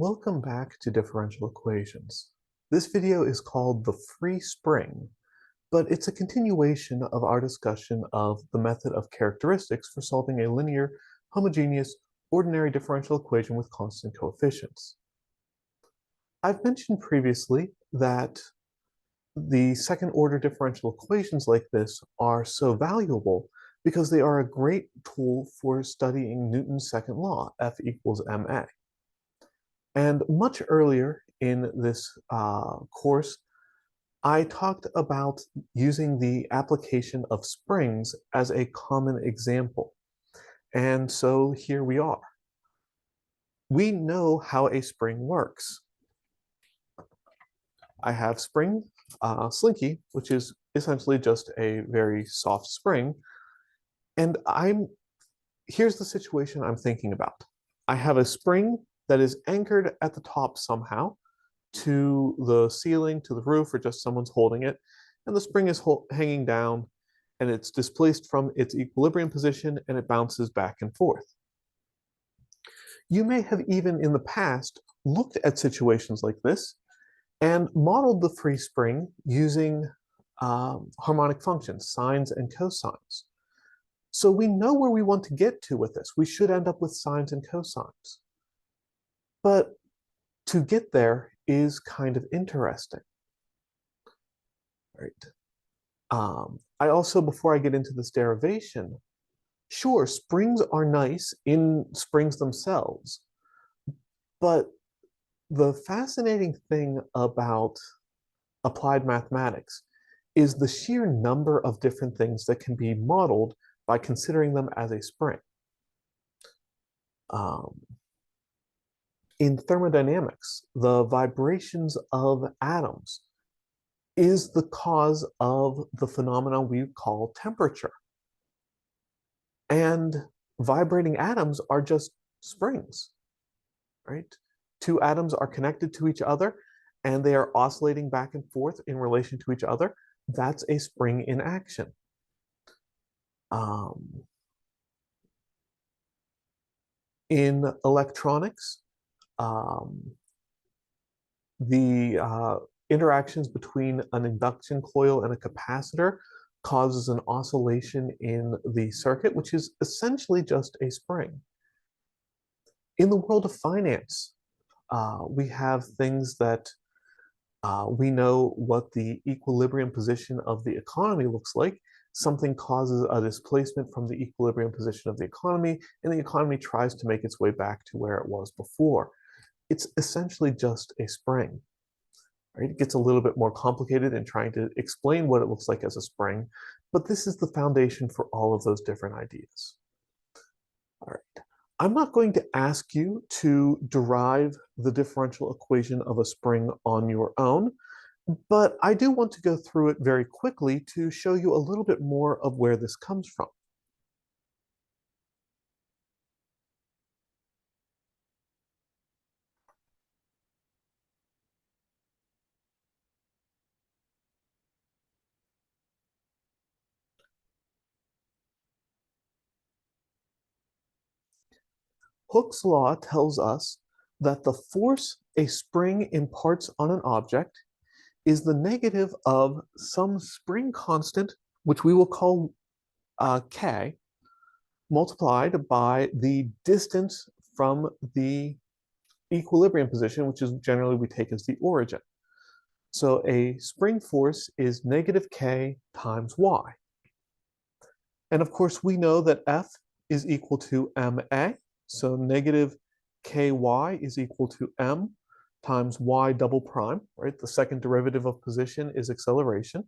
Welcome back to differential equations. This video is called the free spring, but it's a continuation of our discussion of the method of characteristics for solving a linear, homogeneous, ordinary differential equation with constant coefficients. I've mentioned previously that the second order differential equations like this are so valuable because they are a great tool for studying Newton's second law, F equals ma. And much earlier in this course, I talked about using the application of springs as a common example. And so here we are. We know how a spring works. I have spring slinky, which is essentially just a very soft spring. And here's the situation I'm thinking about. I have a spring that is anchored at the top somehow to the ceiling, to the roof, or just someone's holding it. And the spring is hanging down and it's displaced from its equilibrium position and it bounces back and forth. You may have even in the past looked at situations like this and modeled the free spring using harmonic functions, sines and cosines. So we know where we want to get to with this. We should end up with sines and cosines. But to get there is kind of interesting. Right. I also, before I get into this derivation, sure, springs are nice in springs themselves, but the fascinating thing about applied mathematics is the sheer number of different things that can be modeled by considering them as a spring. In thermodynamics, the vibrations of atoms is the cause of the phenomenon we call temperature. And vibrating atoms are just springs, right? Two atoms are connected to each other and they are oscillating back and forth in relation to each other. That's a spring in action. In electronics, the interactions between an induction coil and a capacitor causes an oscillation in the circuit, which is essentially just a spring. In the world of finance, we have things that we know what the equilibrium position of the economy looks like. Something causes a displacement from the equilibrium position of the economy, and the economy tries to make its way back to where it was before. It's essentially just a spring. Right? It gets a little bit more complicated in trying to explain what it looks like as a spring, but this is the foundation for all of those different ideas. All right. I'm not going to ask you to derive the differential equation of a spring on your own, but I do want to go through it very quickly to show you a little bit more of where this comes from. Hooke's law tells us that the force a spring imparts on an object is the negative of some spring constant, which we will call k, multiplied by the distance from the equilibrium position, which is generally we take as the origin. So a spring force is negative k times y. And of course, we know that F is equal to ma. So negative ky is equal to m times y double prime, right? The second derivative of position is acceleration.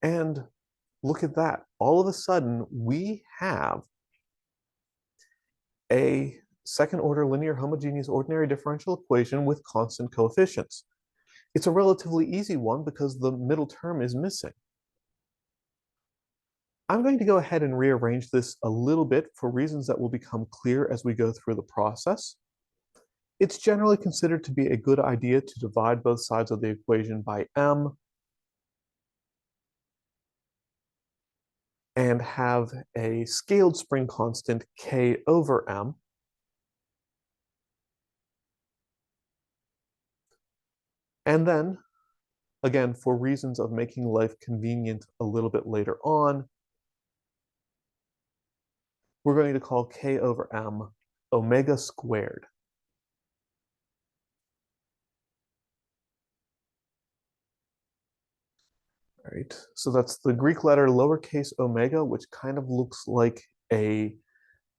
And look at that. All of a sudden, we have a second order linear homogeneous ordinary differential equation with constant coefficients. It's a relatively easy one because the middle term is missing. I'm going to go ahead and rearrange this a little bit for reasons that will become clear as we go through the process. It's generally considered to be a good idea to divide both sides of the equation by m and have a scaled spring constant k over m. And then, again, for reasons of making life convenient a little bit later on, we're going to call k over m omega squared. All right, so that's the Greek letter lowercase omega, which kind of looks like a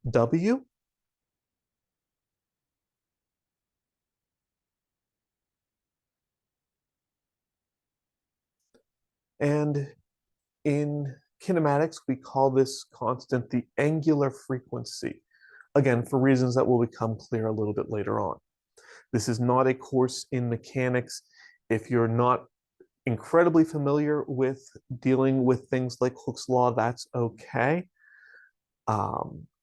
W. And in kinematics, we call this constant the angular frequency. Again, for reasons that will become clear a little bit later on. This is not a course in mechanics. If you're not incredibly familiar with dealing with things like Hooke's law, that's okay.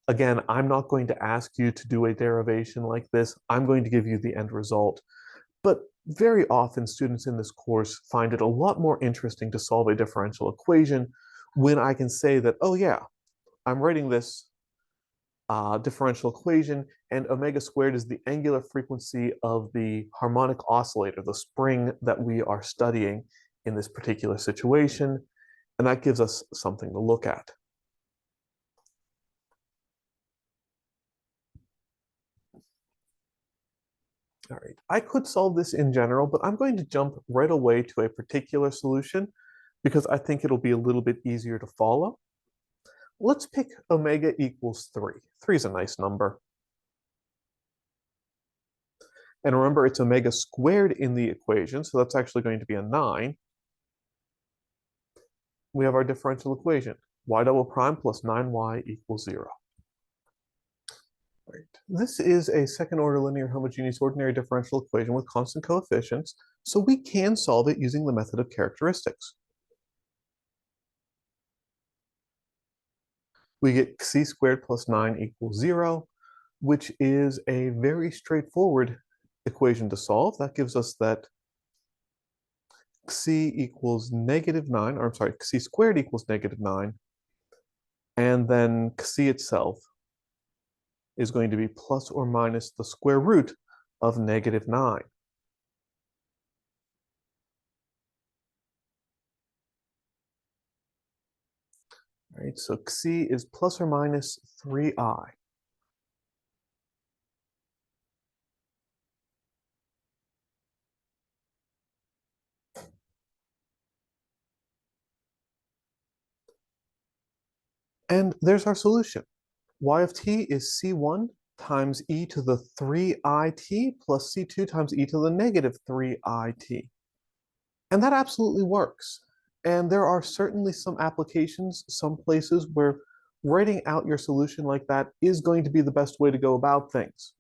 Again, I'm not going to ask you to do a derivation like this. I'm going to give you the end result. But very often, students in this course find it a lot more interesting to solve a differential equation when I can say that, oh yeah, I'm writing this differential equation, and omega squared is the angular frequency of the harmonic oscillator, the spring that we are studying in this particular situation, and that gives us something to look at. All right, I could solve this in general, but I'm going to jump right away to a particular solution because I think it'll be a little bit easier to follow. Let's pick omega equals 3. 3 is a nice number. And remember, it's omega squared in the equation, so that's actually going to be a 9. We have our differential equation, y double prime plus 9y equals 0. Right. This is a second order linear homogeneous ordinary differential equation with constant coefficients, so we can solve it using the method of characteristics. We get c squared plus 9 equals 0, which is a very straightforward equation to solve. That gives us that c equals negative 9, or I'm sorry, c squared equals negative 9, and then c itself is going to be plus or minus the square root of negative 9. All right, so c is plus or minus 3i. And there's our solution. Y of t is c1 times e to the 3it plus c2 times e to the negative 3it. And that absolutely works. And there are certainly some applications, some places where writing out your solution like that is going to be the best way to go about things.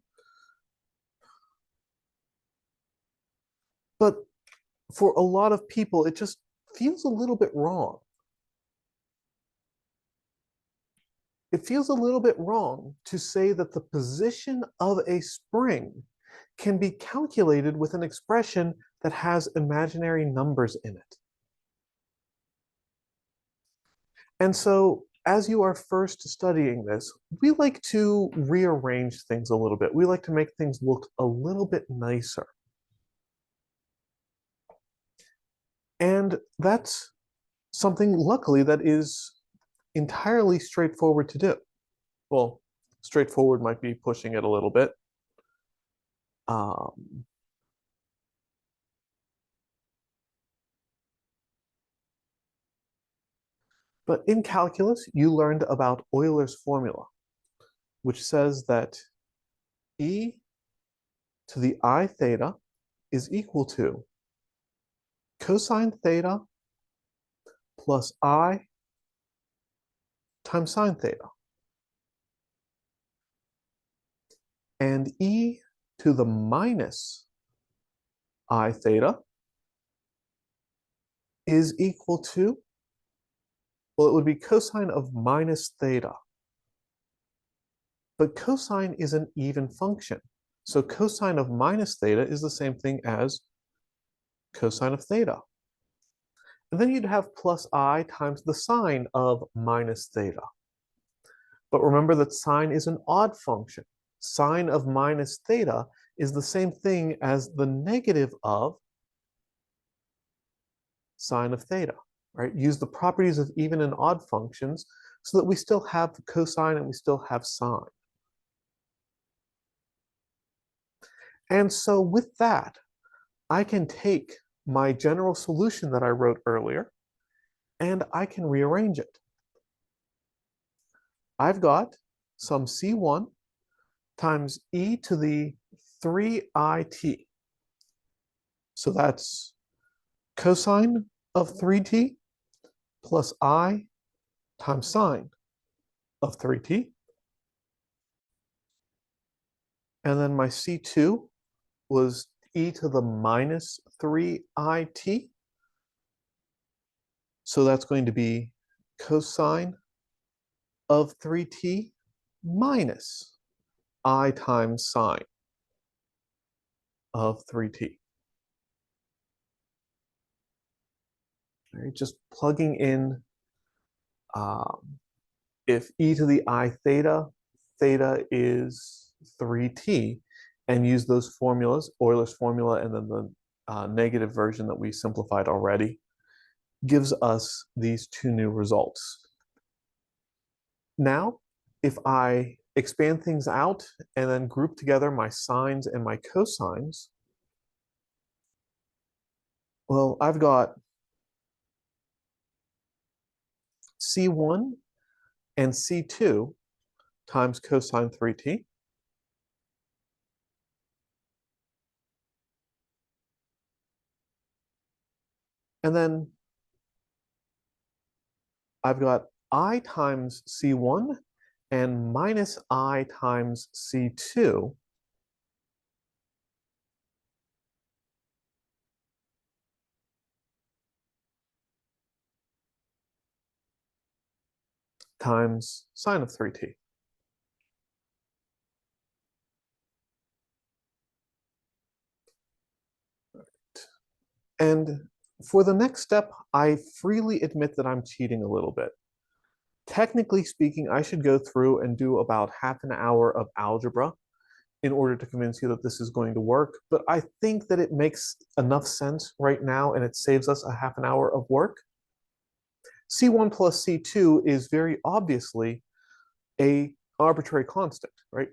But for a lot of people, it just feels a little bit wrong. It feels a little bit wrong to say that the position of a spring can be calculated with an expression that has imaginary numbers in it. And so, as you are first studying this, we like to rearrange things a little bit. We like to make things look a little bit nicer. And that's something, luckily, that is entirely straightforward to do. Well, straightforward might be pushing it a little bit. Um, but in calculus, you learned about Euler's formula, which says that e to the I theta is equal to cosine theta plus I times sine theta. And e to the minus I theta is equal to, well, it would be cosine of minus theta. But cosine is an even function. So cosine of minus theta is the same thing as cosine of theta. And then you'd have plus I times the sine of minus theta. But remember that sine is an odd function. Sine of minus theta is the same thing as the negative of sine of theta, right? Use the properties of even and odd functions so that we still have the cosine and we still have sine. And so with that, I can take my general solution that I wrote earlier and I can rearrange it. I've got some C1 times e to the 3it. So that's cosine of 3t plus I times sine of 3t. And then my C2 was e to the minus 3it. So that's going to be cosine of 3t minus I times sine of 3t. All right, just plugging in if e to the I theta, theta is 3t, and use those formulas, Euler's formula, and then the negative version that we simplified already, gives us these two new results. Now, if I expand things out and then group together my sines and my cosines, well, I've got C1 and C2 times cosine 3t. And then I've got I times C1 and minus I times C2 times sine of 3t. And for the next step, I freely admit that I'm cheating a little bit. Technically speaking, I should go through and do about half an hour of algebra in order to convince you that this is going to work. But I think that it makes enough sense right now and it saves us a half an hour of work. C1 plus C2 is very obviously a arbitrary constant, right?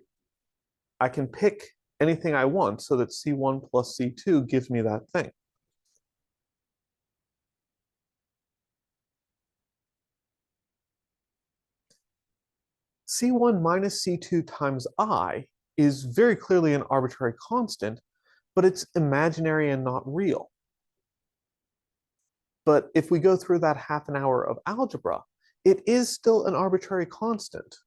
I can pick anything I want so that C1 plus C2 gives me that thing. C1 minus C2 times I is very clearly an arbitrary constant, but it's imaginary and not real. But if we go through that half an hour of algebra, it is still an arbitrary constant.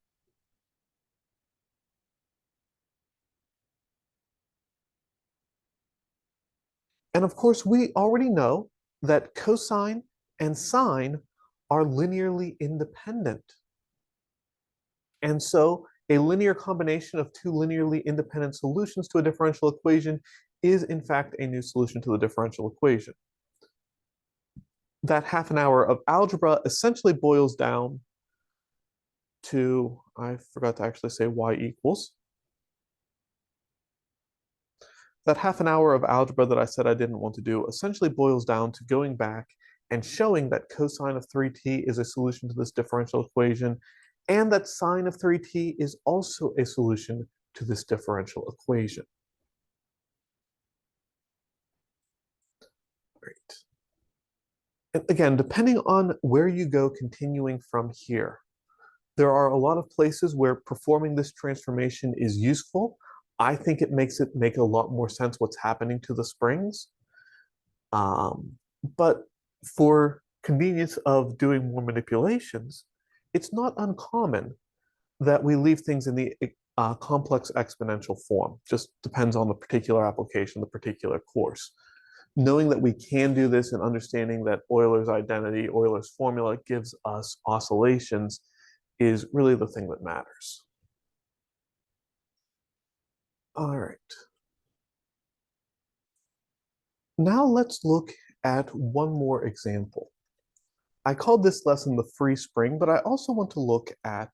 And of course, we already know that cosine and sine are linearly independent. And so a linear combination of two linearly independent solutions to a differential equation is in fact a new solution to the differential equation. That half an hour of algebra essentially boils down to, I forgot to actually say y equals. That half an hour of algebra that I said I didn't want to do essentially boils down to going back and showing that cosine of 3t is a solution to this differential equation, and that sine of 3t is also a solution to this differential equation. Great. And again, depending on where you go continuing from here, there are a lot of places where performing this transformation is useful. I think it makes it make a lot more sense what's happening to the springs. But for convenience of doing more manipulations, it's not uncommon that we leave things in the complex exponential form. Just depends on the particular application, the particular course. Knowing that we can do this and understanding that Euler's identity, Euler's formula gives us oscillations is really the thing that matters. All right. Now let's look at one more example. I called this lesson the free spring, but I also want to look at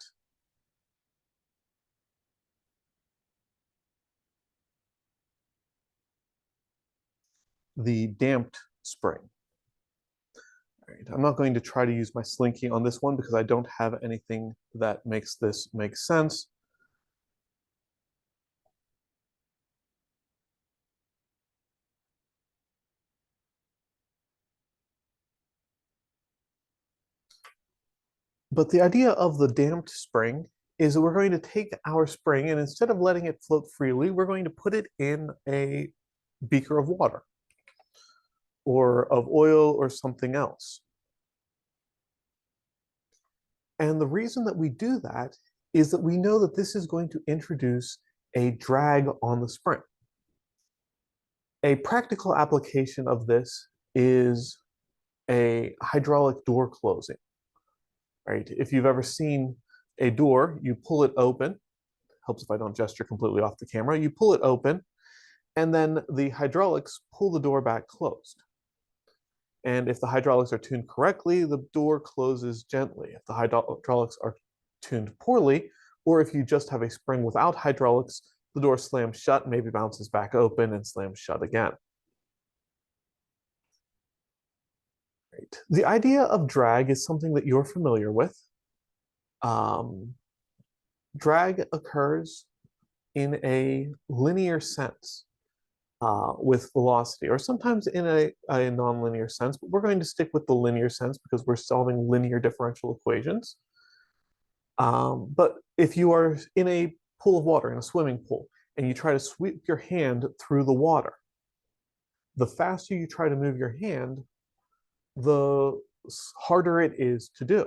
the damped spring. All right. I'm not going to try to use my slinky on this one because I don't have anything that makes this make sense. But the idea of the damped spring is that we're going to take our spring and instead of letting it float freely, we're going to put it in a beaker of water or of oil or something else. And the reason that we do that is that we know that this is going to introduce a drag on the spring. A practical application of this is a hydraulic door closing, right? If you've ever seen a door, you pull it open. Helps if I don't gesture completely off the camera. You pull it open, and then the hydraulics pull the door back closed. And if the hydraulics are tuned correctly, the door closes gently. If the hydraulics are tuned poorly, or if you just have a spring without hydraulics, the door slams shut, maybe bounces back open and slams shut again. Right. The idea of drag is something that you're familiar with. Um, Drag occurs in a linear sense with velocity, or sometimes in a nonlinear sense, but we're going to stick with the linear sense because we're solving linear differential equations. But if you are in a pool of water, in a swimming pool, and you try to sweep your hand through the water, the faster you try to move your hand, the harder it is to do.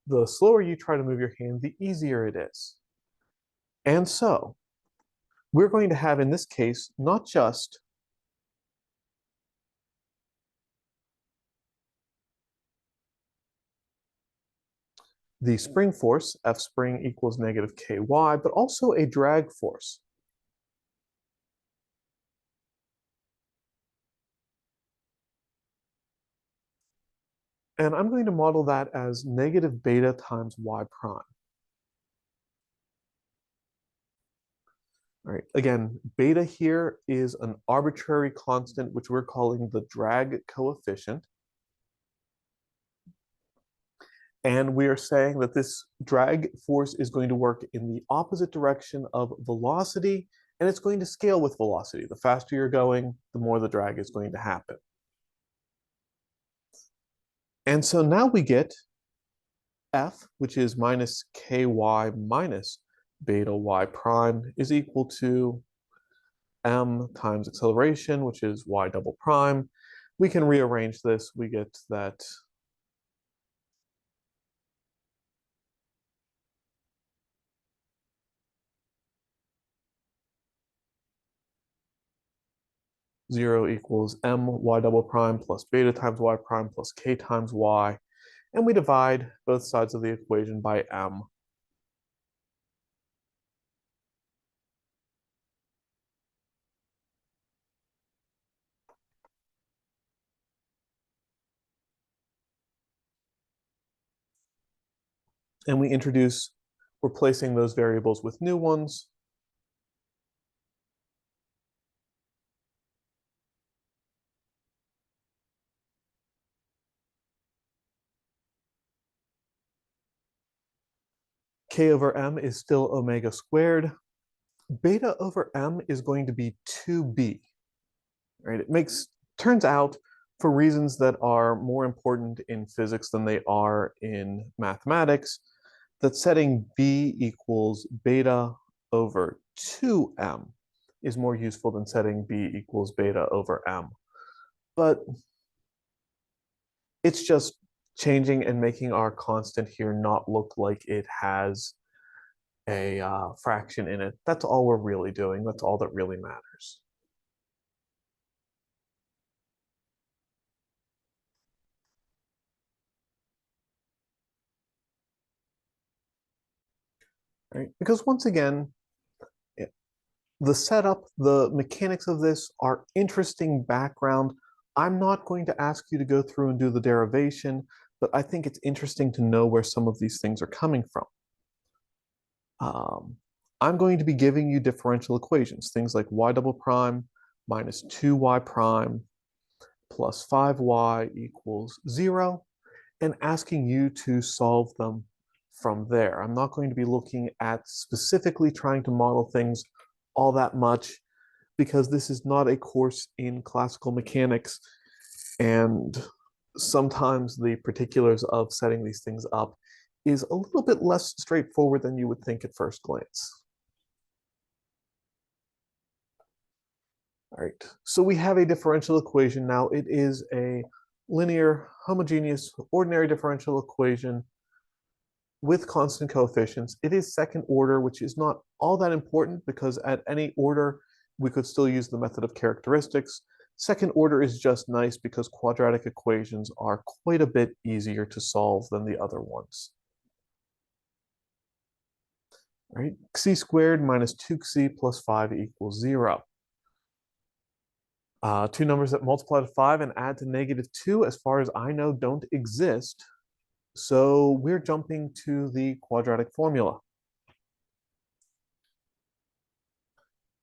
The slower you try to move your hand, the easier it is. And so we're going to have, in this case, not just the spring force, F spring equals negative ky, but also a drag force. And I'm going to model that as negative beta times y prime. All right, again, beta here is an arbitrary constant, which we're calling the drag coefficient. And we are saying that this drag force is going to work in the opposite direction of velocity, and it's going to scale with velocity. The faster you're going, the more the drag is going to happen. And so now we get F, which is minus ky minus beta y prime, is equal to m times acceleration, which is y double prime. We can rearrange this. We get that zero equals m y double prime plus beta times y prime plus k times y. And we divide both sides of the equation by m. And we introduce replacing those variables with new ones. K over m is still omega squared. Beta over m is going to be 2b. Right? Turns out for reasons that are more important in physics than they are in mathematics, that setting b equals beta over 2m is more useful than setting b equals beta over m. But it's just changing and making our constant here not look like it has a fraction in it. That's all we're really doing. That's all that really matters. Right? Because once again, The setup, the mechanics of this are interesting background. I'm not going to ask you to go through and do the derivation, but I think it's interesting to know where some of these things are coming from. Um, I'm going to be giving you differential equations, things like y double prime minus 2y prime plus 5y equals 0, and asking you to solve them from there. I'm not going to be looking at specifically trying to model things all that much because this is not a course in classical mechanics, and sometimes the particulars of setting these things up is a little bit less straightforward than you would think at first glance. All right, so we have a differential equation now. It is a linear, homogeneous, ordinary differential equation with constant coefficients. It is second order, which is not all that important because at any order, we could still use the method of characteristics. Second order is just nice because quadratic equations are quite a bit easier to solve than the other ones. Right? Xc squared minus 2xc plus 5 equals 0. Two numbers that multiply to 5 and add to -2, as far as I know, don't exist. So we're jumping to the quadratic formula.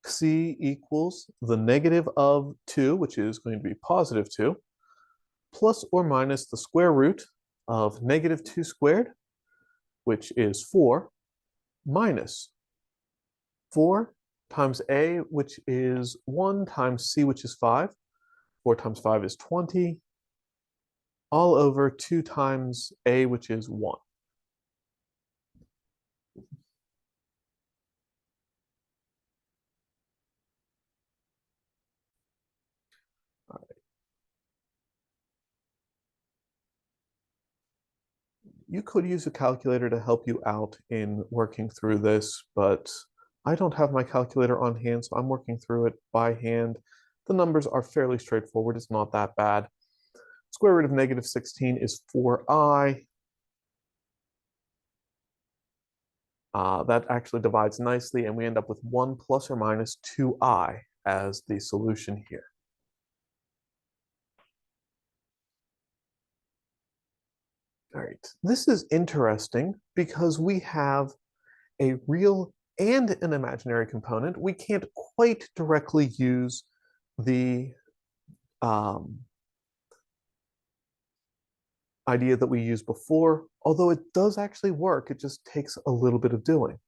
C equals the negative of 2, which is going to be positive 2, plus or minus the square root of negative 2 squared, which is 4, minus 4 times a, which is 1, times c, which is 5. 4 times 5 is 20, all over 2 times a, which is 1. You could use a calculator to help you out in working through this, but I don't have my calculator on hand, so I'm working through it by hand. The numbers are fairly straightforward. It's not that bad. Square root of negative 16 is 4i. That actually divides nicely, and we end up with 1 plus or minus 2i as the solution here. All right, this is interesting because we have a real and an imaginary component. We can't quite directly use the idea that we used before, although it does actually work. It just takes a little bit of doing.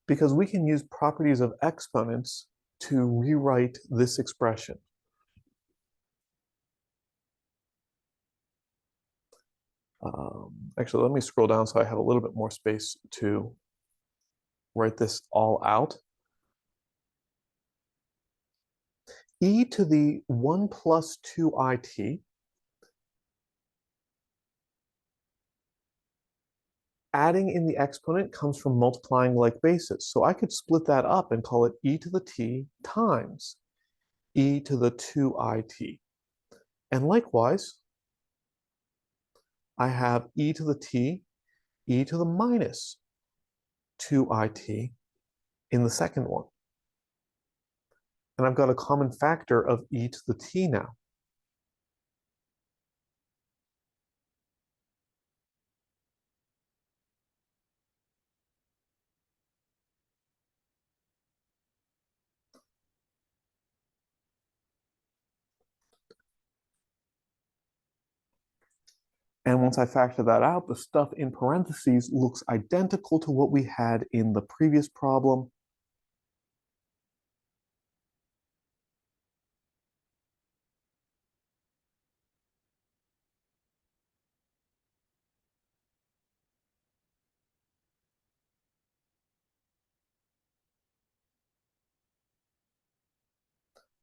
Because we can use properties of exponents to rewrite this expression. Actually, let me scroll down so I have a little bit more space to write this all out. E to the 1 plus 2it, adding in the exponent comes from multiplying like bases. So I could split that up and call it e to the t times e to the 2it. And likewise, I have e to the t, e to the minus 2it in the second one. And I've got a common factor of e to the t now. And once I factor that out, the stuff in parentheses looks identical to what we had in the previous problem.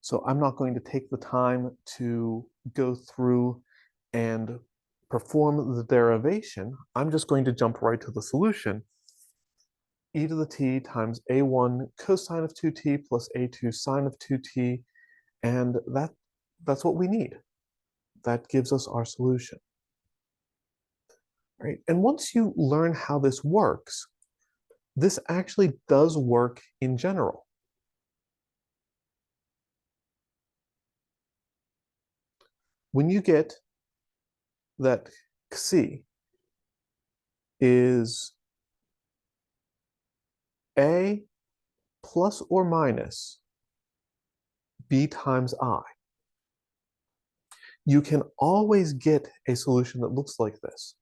So I'm not going to take the time to go through and perform the derivation, I'm just going to jump right to the solution. E to the t times a1 cosine of 2t plus a2 sine of 2t, and that's what we need. That gives us our solution. Right? And once you learn how this works, this actually does work in general. When you get that Xi is A plus or minus B times I, you can always get a solution that looks like this,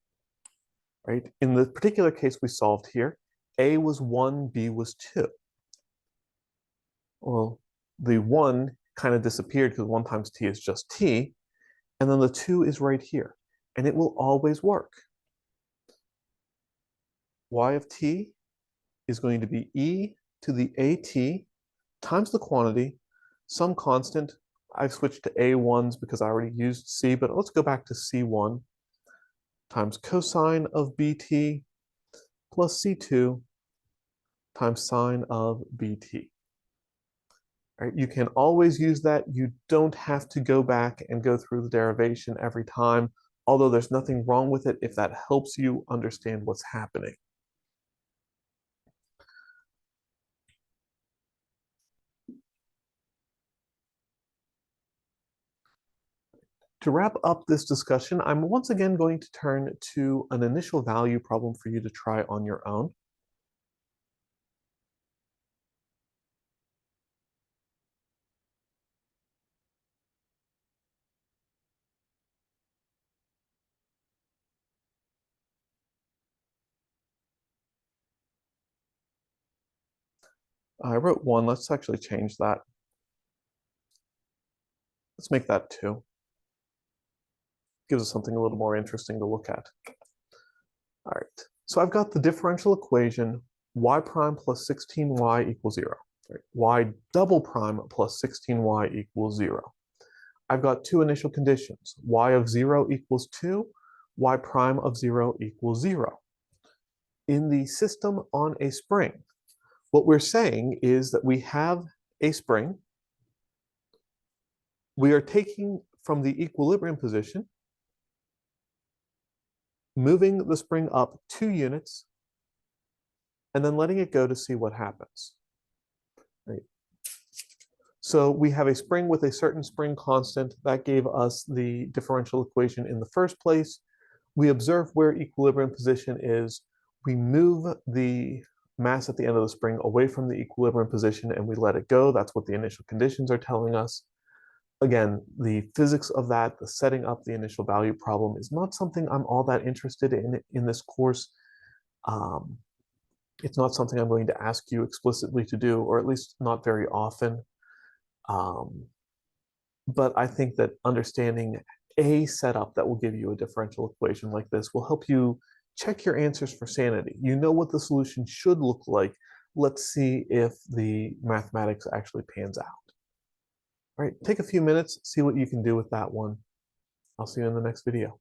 right? In the particular case we solved here, A was 1, B was 2. Well, the 1 kind of disappeared because 1 times t is just t, and then the 2 is right here, and it will always work. Y of t is going to be e to the at times the quantity, some constant. I've switched to a1s because I already used c, but let's go back to c1 times cosine of bt plus c2 times sine of bt. Right? You can always use that. You don't have to go back and go through the derivation every time, although there's nothing wrong with it if that helps you understand what's happening. To wrap up this discussion, I'm once again going to turn to an initial value problem for you to try on your own. I wrote 1. Let's actually change that. Let's make that 2. Gives us something a little more interesting to look at. All right. So I've got the differential equation y prime plus 16y equals 0. Right? Y double prime plus 16y equals 0. I've got two initial conditions. Y of 0 equals 2. Y prime of 0 equals 0. In the system on a spring, what we're saying is that we have a spring. We are taking from the equilibrium position, moving the spring up 2 units, and then letting it go to see what happens. Right? So we have a spring with a certain spring constant that gave us the differential equation in the first place. We observe where equilibrium position is. We move the mass at the end of the spring away from the equilibrium position and we let it go. That's what the initial conditions are telling us. Again, the physics of that, the setting up the initial value problem is not something I'm all that interested in this course. It's not something I'm going to ask you explicitly to do, or at least not very often. But I think that understanding a setup that will give you a differential equation like this will help you check your answers for sanity. You know what the solution should look like. Let's see if the mathematics actually pans out. All right, take a few minutes, see what you can do with that one. I'll see you in the next video.